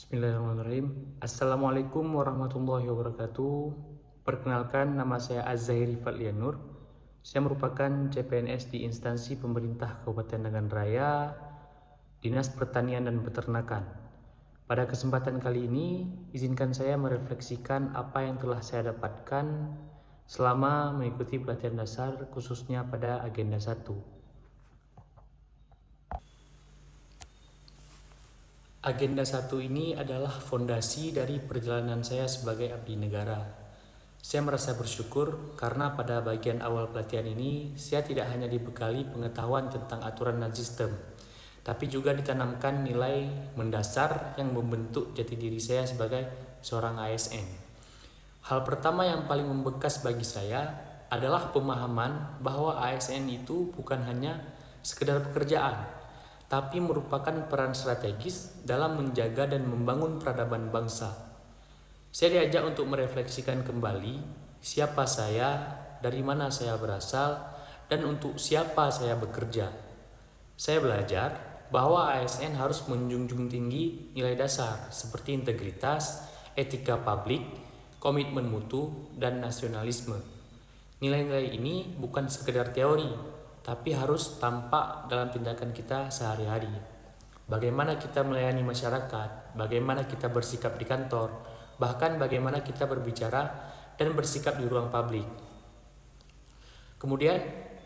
Bismillahirrahmanirrahim. Assalamualaikum warahmatullahi wabarakatuh. Perkenalkan, nama saya Az-Zahiri Fadlianur. Saya merupakan CPNS di instansi pemerintah Kabupaten Nagan Raya, Dinas Pertanian dan Peternakan. Pada kesempatan kali ini, izinkan saya merefleksikan apa yang telah saya dapatkan selama mengikuti pelatihan dasar, khususnya pada agenda 1. Agenda 1 ini adalah fondasi dari perjalanan saya sebagai abdi negara. Saya merasa bersyukur karena pada bagian awal pelatihan ini saya tidak hanya dibekali pengetahuan tentang aturan dan sistem, tapi juga ditanamkan nilai mendasar yang membentuk jati diri saya sebagai seorang ASN. Hal pertama yang paling membekas bagi saya adalah pemahaman bahwa ASN itu bukan hanya sekedar pekerjaan, tapi merupakan peran strategis dalam menjaga dan membangun peradaban bangsa. Saya diajak untuk merefleksikan kembali siapa saya, dari mana saya berasal, dan untuk siapa saya bekerja. Saya belajar bahwa ASN harus menjunjung tinggi nilai dasar seperti integritas, etika publik, komitmen mutu, dan nasionalisme. Nilai-nilai ini bukan sekedar teori, tapi harus tampak dalam tindakan kita sehari-hari. Bagaimana kita melayani masyarakat, bagaimana kita bersikap di kantor, bahkan bagaimana kita berbicara dan bersikap di ruang publik. Kemudian,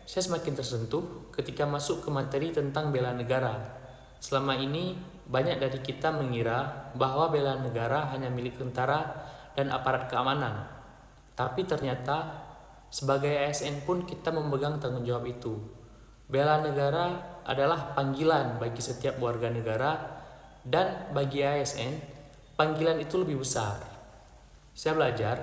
saya semakin tersentuh ketika masuk ke materi tentang bela negara. Selama ini, banyak dari kita mengira bahwa bela negara hanya milik tentara dan aparat keamanan. Tapi ternyata sebagai ASN pun kita memegang tanggung jawab itu. Bela negara adalah panggilan bagi setiap warga negara, dan bagi ASN, panggilan itu lebih besar. Saya belajar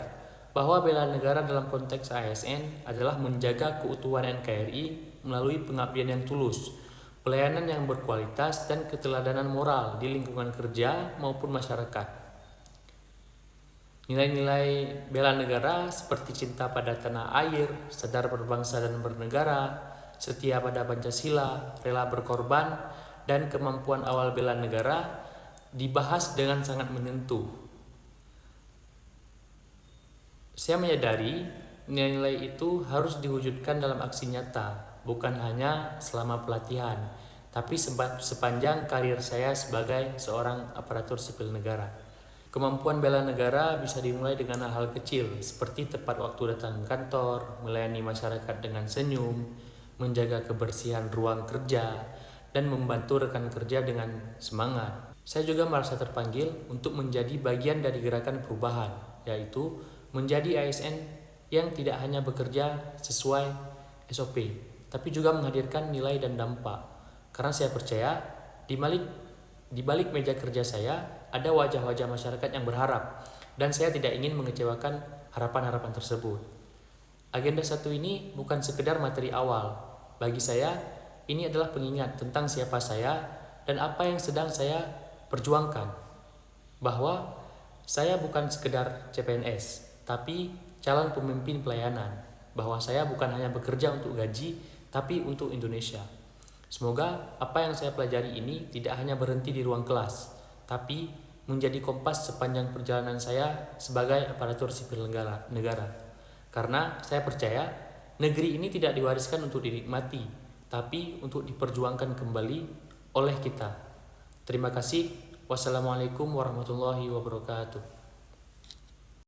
bahwa bela negara dalam konteks ASN adalah menjaga keutuhan NKRI melalui pengabdian yang tulus, pelayanan yang berkualitas, dan keteladanan moral di lingkungan kerja maupun masyarakat. Nilai-nilai bela negara seperti cinta pada tanah air, sadar berbangsa dan bernegara, setia pada Pancasila, rela berkorban, dan kemampuan awal bela negara dibahas dengan sangat menyentuh. Saya menyadari nilai-nilai itu harus diwujudkan dalam aksi nyata, bukan hanya selama pelatihan, tapi sepanjang karir saya sebagai seorang aparatur sipil negara. Kemampuan bela negara bisa dimulai dengan hal-hal kecil, seperti tepat waktu datang ke kantor, melayani masyarakat dengan senyum, menjaga kebersihan ruang kerja, dan membantu rekan kerja dengan semangat. Saya juga merasa terpanggil untuk menjadi bagian dari gerakan perubahan, yaitu menjadi ASN yang tidak hanya bekerja sesuai SOP, tapi juga menghadirkan nilai dan dampak. Karena saya percaya di balik meja kerja saya ada wajah-wajah masyarakat yang berharap, dan saya tidak ingin mengecewakan harapan-harapan tersebut. Agenda 1 ini bukan sekedar materi awal. Bagi saya, ini adalah pengingat tentang siapa saya dan apa yang sedang saya perjuangkan. Bahwa saya bukan sekedar CPNS, tapi calon pemimpin pelayanan. Bahwa saya bukan hanya bekerja untuk gaji, tapi untuk Indonesia. Semoga apa yang saya pelajari ini tidak hanya berhenti di ruang kelas, tapi menjadi kompas sepanjang perjalanan saya sebagai aparatur sipil negara. Karena saya percaya negeri ini tidak diwariskan untuk dinikmati, tapi untuk diperjuangkan kembali oleh kita. Terima kasih. Wassalamualaikum warahmatullahi wabarakatuh.